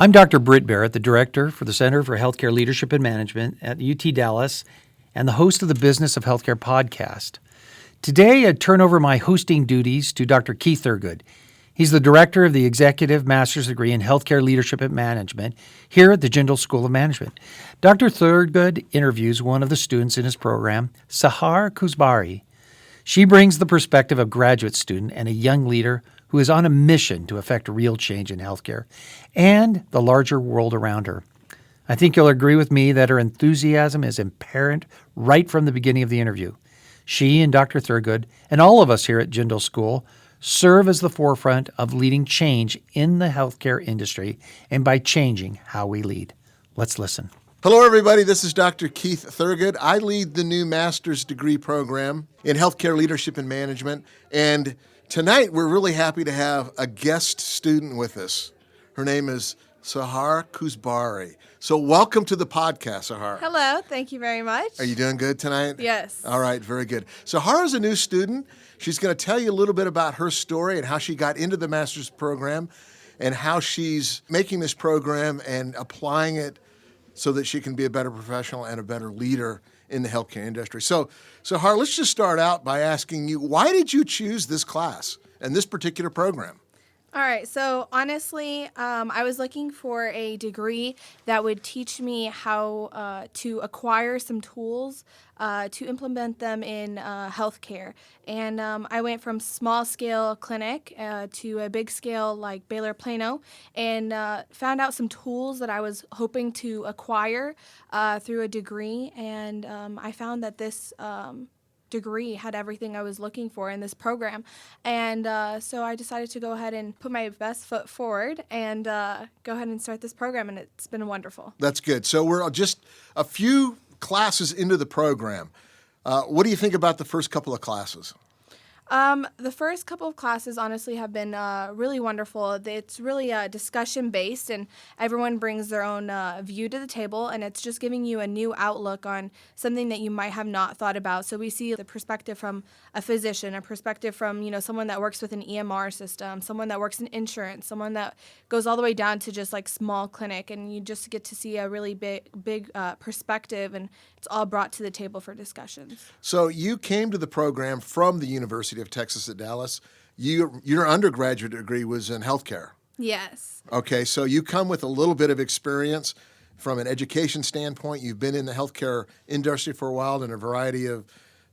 I'm Dr. Britt Berrett, the Director for the Center for Healthcare Leadership and Management at UT Dallas and the host of the Business of Healthcare podcast. Today, I turn over my hosting duties to Dr. Keith Thurgood. He's the Director of the Executive Master's Degree in Healthcare Leadership and Management here at the Jindal School of Management. Dr. Thurgood interviews one of the students in his program, Sahar Kuzbari. She brings the perspective of a graduate student and a young leader who is on a mission to effect real change in healthcare and the larger world around her. I think you'll agree with me that her enthusiasm is apparent right from the beginning of the interview. She and Dr. Thurgood, and all of us here at Jindal School, serve as the forefront of leading change in the healthcare industry and by changing how we lead. Let's listen. Hello, everybody. This is Dr. Keith Thurgood. I lead the new master's degree program in healthcare leadership and management. And tonight, we're really happy to have a guest student with us. Her name is Sahar Kuzbari. So welcome to the podcast, Sahar. Hello. Thank you very much. Are you doing good tonight? Yes. All right. Very good. Sahar is a new student. She's going to tell you a little bit about her story and how she got into the master's program and how she's making this program and applying it so that she can be a better professional and a better leader in the healthcare industry. So, Sahar, let's just start out by asking you, why did you choose this class and this particular program? All right. So honestly, I was looking for a degree that would teach me how to acquire some tools to implement them in healthcare. And I went from small scale clinic to a big scale like Baylor Plano and found out some tools that I was hoping to acquire through a degree. And I found that this degree had everything I was looking for in this program. And so I decided to go ahead and put my best foot forward and go ahead and start this program, and it's been wonderful. That's good. So we're just a few classes into the program. What do you think about the first couple of classes? The first couple of classes, honestly, have been really wonderful. It's really discussion-based, and everyone brings their own view to the table, and it's just giving you a new outlook on something that you might have not thought about. So we see the perspective from a physician, a perspective from, someone that works with an EMR system, someone that works in insurance, someone that goes all the way down to just like small clinic, and you just get to see a really big perspective, and it's all brought to the table for discussions. So you came to the program from the University of Texas at Dallas. Your undergraduate degree was in healthcare. Yes. Okay, so you come with a little bit of experience from an education standpoint. You've been in the healthcare industry for a while in a variety of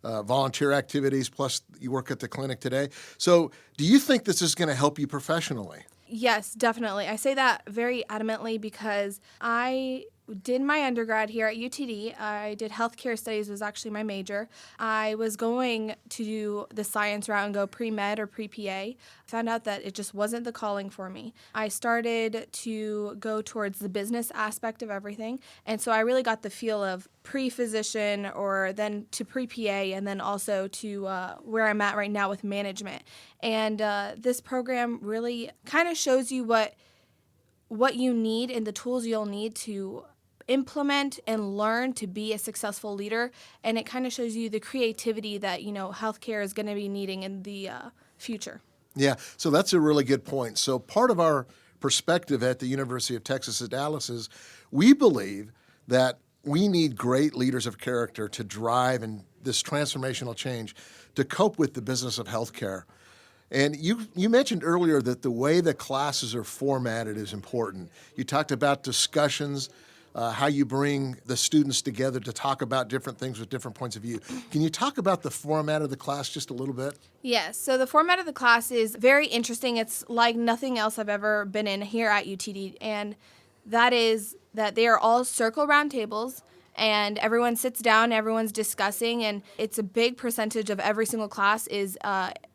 volunteer activities, plus you work at the clinic today. So do you think this is going to help you professionally? Yes, definitely. I say that very adamantly because I did my undergrad here at UTD. I did healthcare studies, was actually my major. I was going to do the science route and go pre-med or pre-PA. Found out that it just wasn't the calling for me. I started to go towards the business aspect of everything. And so I really got the feel of pre-physician or then to pre-PA and then also to where I'm at right now with management. And this program really kind of shows you what you need and the tools you'll need to implement and learn to be a successful leader, and it kind of shows you the creativity that healthcare is going to be needing in the future. Yeah, so that's a really good point. So part of our perspective at the University of Texas at Dallas is we believe that we need great leaders of character to drive in this transformational change to cope with the business of healthcare. And you mentioned earlier that the way the classes are formatted is important. You talked about discussions, how you bring the students together to talk about different things with different points of view. Can you talk about the format of the class just a little bit? Yes. So the format of the class is very interesting. It's like nothing else I've ever been in here at UTD. And that is that they are all circle round tables. And everyone sits down, everyone's discussing, and it's a big percentage of every single class is,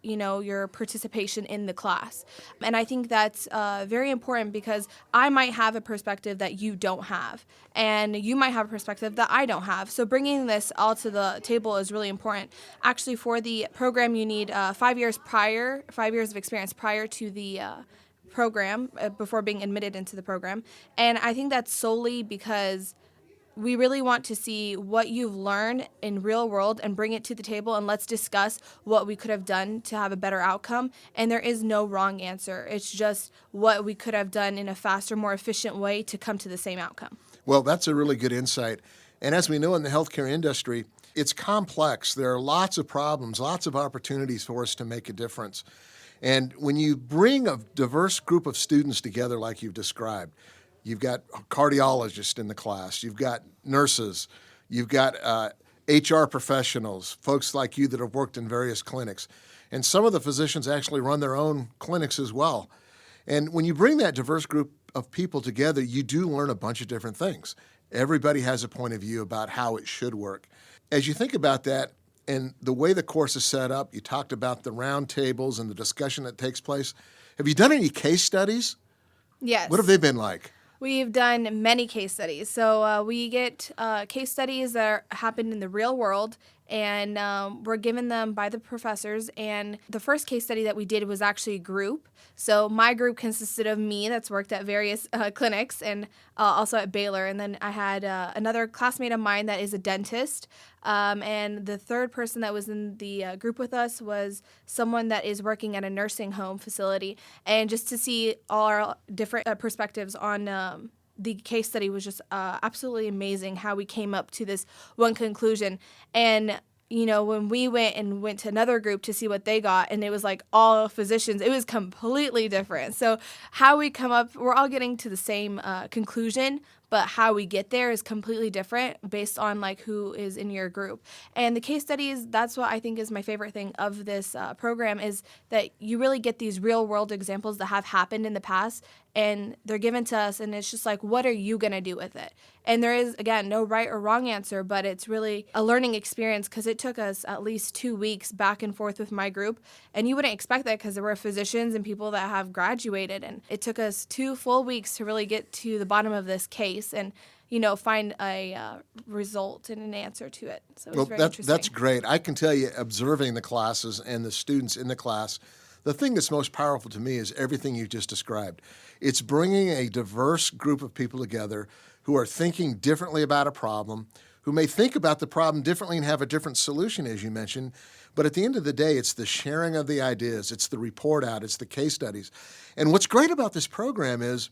your participation in the class. And I think that's very important because I might have a perspective that you don't have, and you might have a perspective that I don't have. So bringing this all to the table is really important. Actually, for the program, you need 5 years of experience prior to the program, before being admitted into the program. And I think that's solely because we really want to see what you've learned in real world and bring it to the table, and let's discuss what we could have done to have a better outcome. And there is no wrong answer. It's just what we could have done in a faster, more efficient way to come to the same outcome. Well, that's a really good insight. And as we know in the healthcare industry, it's complex. There are lots of problems, lots of opportunities for us to make a difference. And when you bring a diverse group of students together like you've described, you've got cardiologists in the class, you've got nurses, you've got HR professionals, folks like you that have worked in various clinics. And some of the physicians actually run their own clinics as well. And when you bring that diverse group of people together, you do learn a bunch of different things. Everybody has a point of view about how it should work. As you think about that and the way the course is set up, you talked about the round tables and the discussion that takes place. Have you done any case studies? Yes. What have they been like? We've done many case studies. So we get case studies that happened in the real world, and we're given them by the professors. And the first case study that we did was actually a group. So my group consisted of me that's worked at various clinics and also at Baylor. And then I had another classmate of mine that is a dentist. And the third person that was in the group with us was someone that is working at a nursing home facility. And just to see all our different perspectives on the case study was just absolutely amazing how we came up to this one conclusion. And you know, when we went to another group to see what they got, and it was like all physicians, it was completely different. So how we come up, we're all getting to the same conclusion, but how we get there is completely different based on like who is in your group. And the case studies, that's what I think is my favorite thing of this program, is that you really get these real world examples that have happened in the past, and they're given to us, and it's just like, what are you going to do with it? And there is, again, no right or wrong answer, but it's really a learning experience, because it took us at least 2 weeks back and forth with my group. And you wouldn't expect that, because there were physicians and people that have graduated. And it took us 2 full weeks to really get to the bottom of this case and, you know, find a result and an answer to it. So it was very interesting. That's great. I can tell you, observing the classes and the students in the class, the thing that's most powerful to me is everything you just described. It's bringing a diverse group of people together who are thinking differently about a problem, who may think about the problem differently and have a different solution, as you mentioned. But at the end of the day, it's the sharing of the ideas, it's the report out, it's the case studies. And what's great about this program is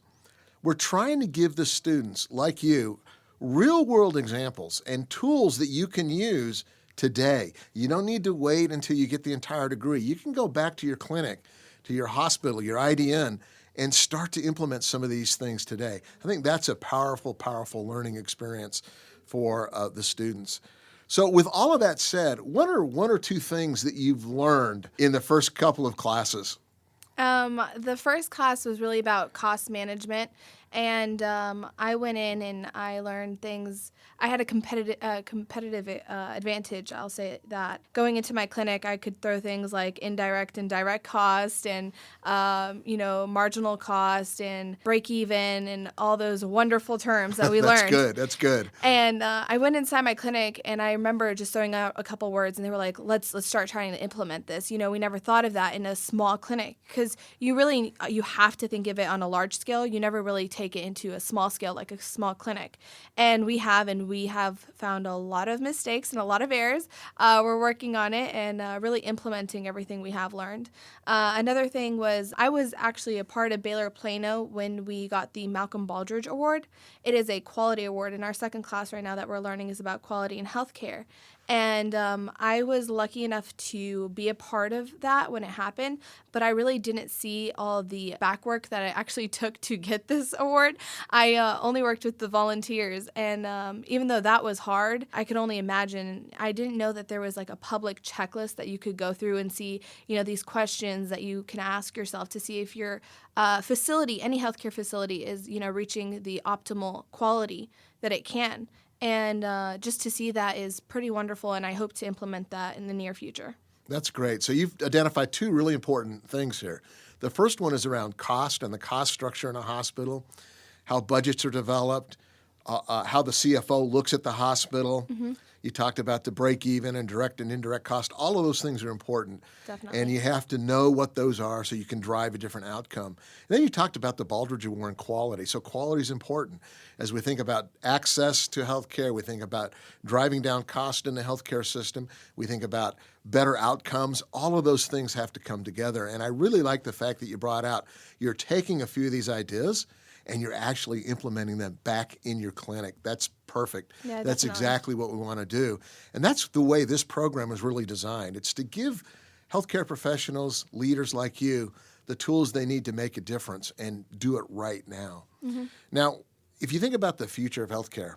we're trying to give the students, like you, real-world examples and tools that you can use today. You don't need to wait until you get the entire degree. You can go back to your clinic, to your hospital, your IDN, and start to implement some of these things today. I think that's a powerful, powerful learning experience for the students. So with all of that said, what are one or two things that you've learned in the first couple of classes? The first class was really about cost management, and I went in and I learned things. I had a competitive advantage, I'll say that. Going into my clinic, I could throw things like indirect and direct cost and, marginal cost and break even and all those wonderful terms that we learned. That's good. And I went inside my clinic, and I remember just throwing out a couple words, and they were like, let's start trying to implement this. You know, we never thought of that in a small clinic, because you have to think of it on a large scale. You never really take it into a small scale, like a small clinic. And we have found a lot of mistakes and a lot of errors. We're working on it and really implementing everything we have learned. Another thing was, I was actually a part of Baylor Plano when we got the Malcolm Baldrige Award. It is a quality award, and our second class right now that we're learning is about quality in healthcare. And I was lucky enough to be a part of that when it happened, but I really didn't see all the back work that it actually took to get this award. I only worked with the volunteers, and even though that was hard, I could only imagine. I didn't know that there was like a public checklist that you could go through and see, these questions that you can ask yourself to see if your facility, any healthcare facility, is, reaching the optimal quality that it can. And just to see that is pretty wonderful, and I hope to implement that in the near future. That's great. So you've identified two really important things here. The first one is around cost and the cost structure in a hospital, how budgets are developed, how the CFO looks at the hospital. Mm-hmm. You talked about the break even and direct and indirect cost. All of those things are important. Definitely. And you have to know what those are so you can drive a different outcome. And then you talked about the Baldrige Award and quality. So quality is important. As we think about access to healthcare, we think about driving down cost in the healthcare system, we think about better outcomes. All of those things have to come together. And I really like the fact that you brought out you're taking a few of these ideas and you're actually implementing them back in your clinic. That's perfect. Yeah, that's definitely. exactly what we want to do. And that's the way this program is really designed. It's to give healthcare professionals, leaders like you, the tools they need to make a difference and do it right now. Now, if you think about the future of healthcare,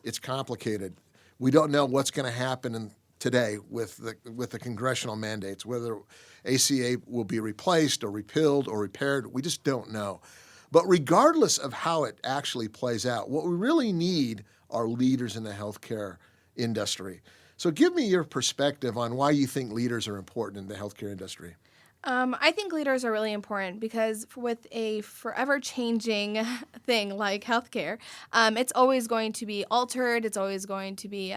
it's complicated. We don't know what's going to happen today with the congressional mandates, whether ACA will be replaced or repealed or repaired. We just don't know. But regardless of how it actually plays out, what we really need are leaders in the healthcare industry. So give me your perspective on why you think leaders are important in the healthcare industry. I think leaders are really important because with a forever changing thing like healthcare, it's always going to be altered. It's always going to be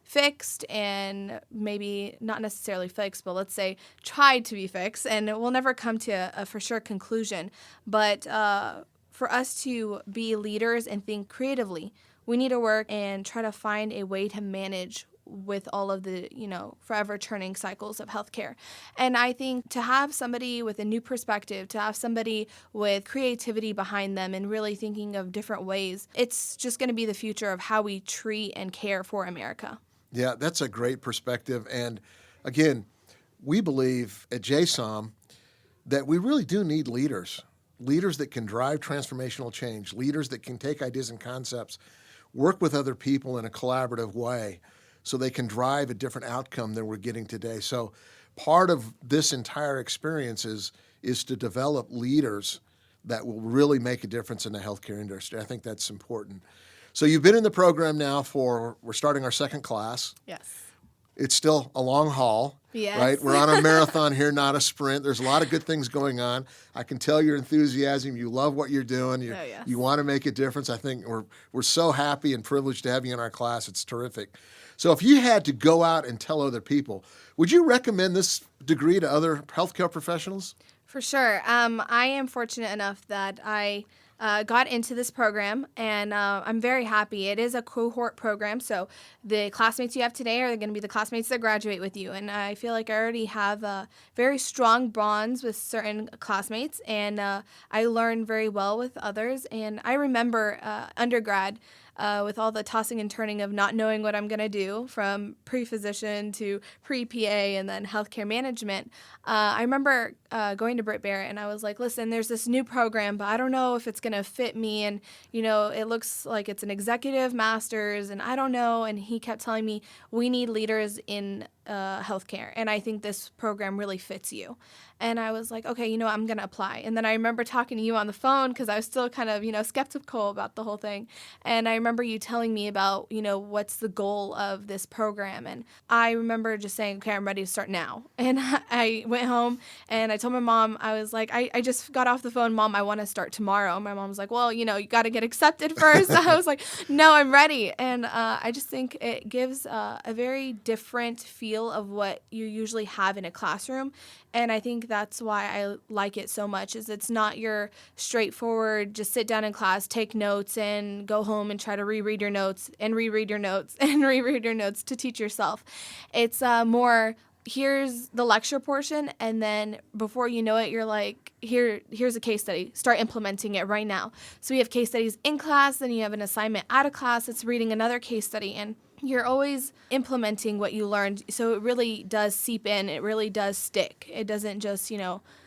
fixed and maybe not necessarily fixed, but let's say tried to be fixed. And it will never come to a for sure conclusion. But for us to be leaders and think creatively, we need to work and try to find a way to manage with all of the, forever churning cycles of healthcare. And I think to have somebody with a new perspective, to have somebody with creativity behind them and really thinking of different ways, it's just going to be the future of how we treat and care for America. Yeah, that's a great perspective. And again, we believe at JSOM that we really do need leaders that can drive transformational change, leaders that can take ideas and concepts, work with other people in a collaborative way, so they can drive a different outcome than we're getting today. So part of this entire experience is to develop leaders that will really make a difference in the healthcare industry. I think that's important. So you've been in the program now we're starting our second class. Yes. It's still a long haul, Yes. right? We're on a marathon here, not a sprint. There's a lot of good things going on. I can tell your enthusiasm. You love what you're doing. Yes. You want to make a difference. I think we're so happy and privileged to have you in our class. It's terrific. So if you had to go out and tell other people, would you recommend this degree to other healthcare professionals? For sure. I am fortunate enough that I got into this program, and I'm very happy. It is a cohort program, so the classmates you have today are going to be the classmates that graduate with you. And I feel like I already have very strong bonds with certain classmates, and I learn very well with others. And I remember undergrad, with all the tossing and turning of not knowing what I'm going to do, from pre-physician to pre-PA and then healthcare management. I remember going to Britt Berrett, and I was like, listen, there's this new program, but I don't know if it's going to fit me. And, it looks like it's an executive master's, and I don't know. And he kept telling me, we need leaders in healthcare, and I think this program really fits you. And I was like, okay, I'm going to apply. And then I remember talking to you on the phone because I was still kind of, skeptical about the whole thing. And I remember you telling me about, what's the goal of this program. And I remember just saying, okay, I'm ready to start now. And I went home and I told my mom, I was like, I just got off the phone, Mom, I want to start tomorrow. My mom was like, well, you got to get accepted first. I was like, no, I'm ready. And I just think it gives a very different feel of what you usually have in a classroom. And I think that's why I like it so much, is it's not your straightforward, just sit down in class, take notes, and go home and try to reread your notes and reread your notes and reread your notes to teach yourself. It's more, here's the lecture portion, and then before you know it, you're like, here's a case study. Start implementing it right now. So we have case studies in class, then you have an assignment out of class. It's reading another case study, and you're always implementing what you learned. So it really does seep in. It really does stick. It doesn't just,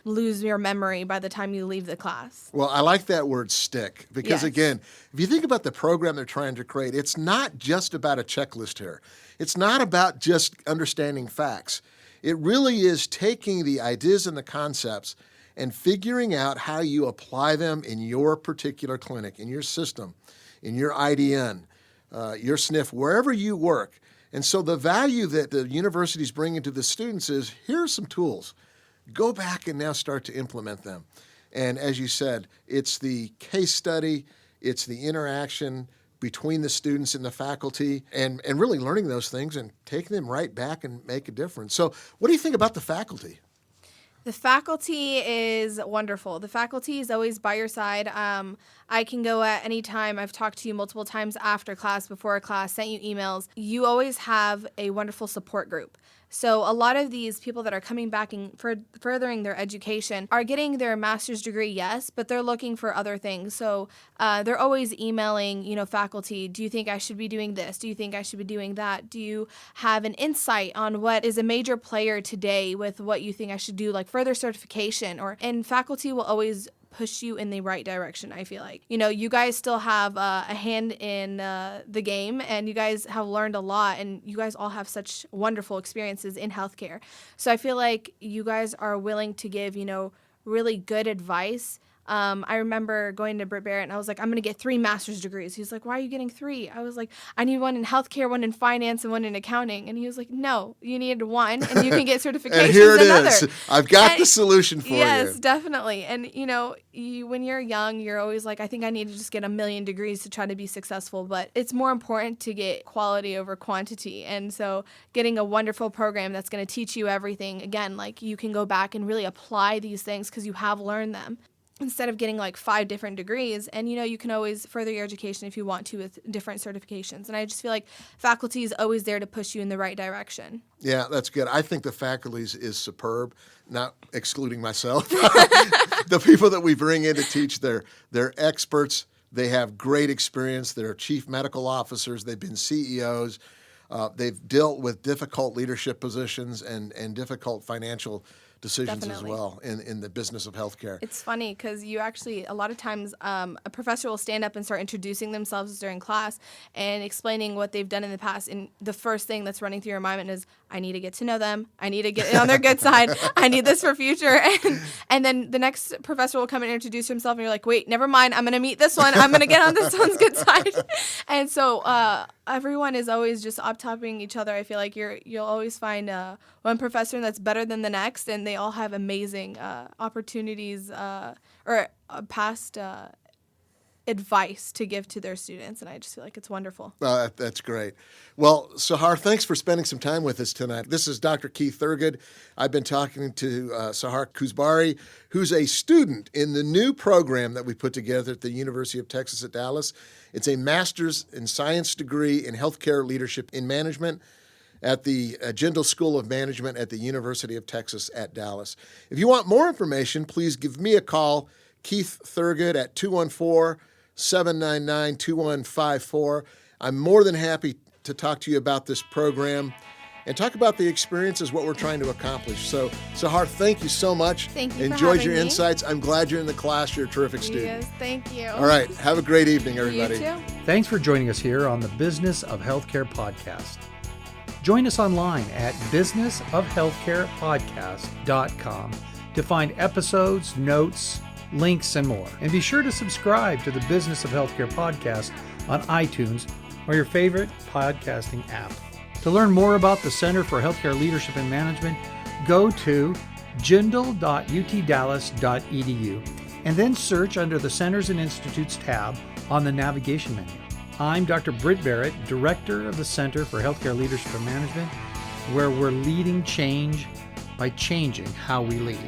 lose your memory by the time you leave the class. Well, I like that word stick because, Yes. again, if you think about the program they're trying to create, it's not just about a checklist here. It's not about just understanding facts. It really is taking the ideas and the concepts and figuring out how you apply them in your particular clinic, in your system, in your IDN, your SNF, wherever you work. And so the value that the university's bringing to the students is, here's some tools. Go back and now start to implement them. And as you said, it's the case study, it's the interaction between the students and the faculty, and really learning those things and taking them right back and make a difference. So what do you think about the faculty? The faculty is wonderful. The faculty is always by your side. I can go at any time. I've talked to you multiple times after class, before class, sent you emails. You always have a wonderful support group. So a lot of these people that are coming back and furthering their education are getting their master's degree, yes, but they're looking for other things. So they're always emailing, faculty, do you think I should be doing this? Do you think I should be doing that? Do you have an insight on what is a major player today with what you think I should do, like further certification? And faculty will always push you in the right direction, I feel like. You guys still have a hand in the game, and you guys have learned a lot, and you guys all have such wonderful experiences in healthcare. So I feel like you guys are willing to give, really good advice. I remember going to Britt Berrett, and I was like, I'm going to get 3 master's degrees. He's like, why are you getting 3? I was like, I need one in healthcare, one in finance, and one in accounting. And he was like, no, you need 1, and you can get certifications And here it in is. other. I've got the solution for you. Yes, definitely. And, when you're young, you're always like, I think I need to just get 1 million degrees to try to be successful. But it's more important to get quality over quantity. And so getting a wonderful program that's going to teach you everything, again, like you can go back and really apply these things because you have learned them, instead of getting like 5 different degrees. And, you can always further your education if you want to with different certifications. And I just feel like faculty is always there to push you in the right direction. Yeah, that's good. I think the faculty is superb, not excluding myself. The people that we bring in to teach, they're experts. They have great experience. They're chief medical officers. They've been CEOs. They've dealt with difficult leadership positions and difficult financial decisions Definitely. as well in the business of healthcare. It's funny because you actually, a lot of times, a professor will stand up and start introducing themselves during class and explaining what they've done in the past. And the first thing that's running through your mind is, I need to get to know them. I need to get on their good side. I need this for future. And then the next professor will come and introduce himself, and you're like, wait, never mind. I'm going to meet this one. I'm going to get on this one's good side. And so everyone is always just up-topping each other. I feel like you'll always find one professor that's better than the next, and they all have amazing opportunities or past advice to give to their students, and I just feel like it's wonderful. That's great. Well, Sahar, thanks for spending some time with us tonight. This is Dr. Keith Thurgood. I've been talking to Sahar Kuzbari, who's a student in the new program that we put together at the University of Texas at Dallas. It's a master's in science degree in healthcare leadership in management at the Jindal School of Management at the University of Texas at Dallas. If you want more information, please give me a call, Keith Thurgood, at 214-799-2154. I'm more than happy to talk to you about this program and talk about the experiences, what we're trying to accomplish. So, Sahar, thank you so much. Thank you for Enjoyed having your me. insights. I'm glad you're in the class. You're a terrific student. Yes, thank you. All right. Have a great evening, everybody. You too. Thanks for joining us here on the Business of Healthcare podcast. Join us online at businessofhealthcarepodcast.com to find episodes, notes, links, and more. And be sure to subscribe to the Business of Healthcare podcast on iTunes or your favorite podcasting app. To learn more about the Center for Healthcare Leadership and Management, go to jindal.utdallas.edu and then search under the Centers and Institutes tab on the navigation menu. I'm Dr. Britt Berrett, Director of the Center for Healthcare Leadership and Management, where we're leading change by changing how we lead.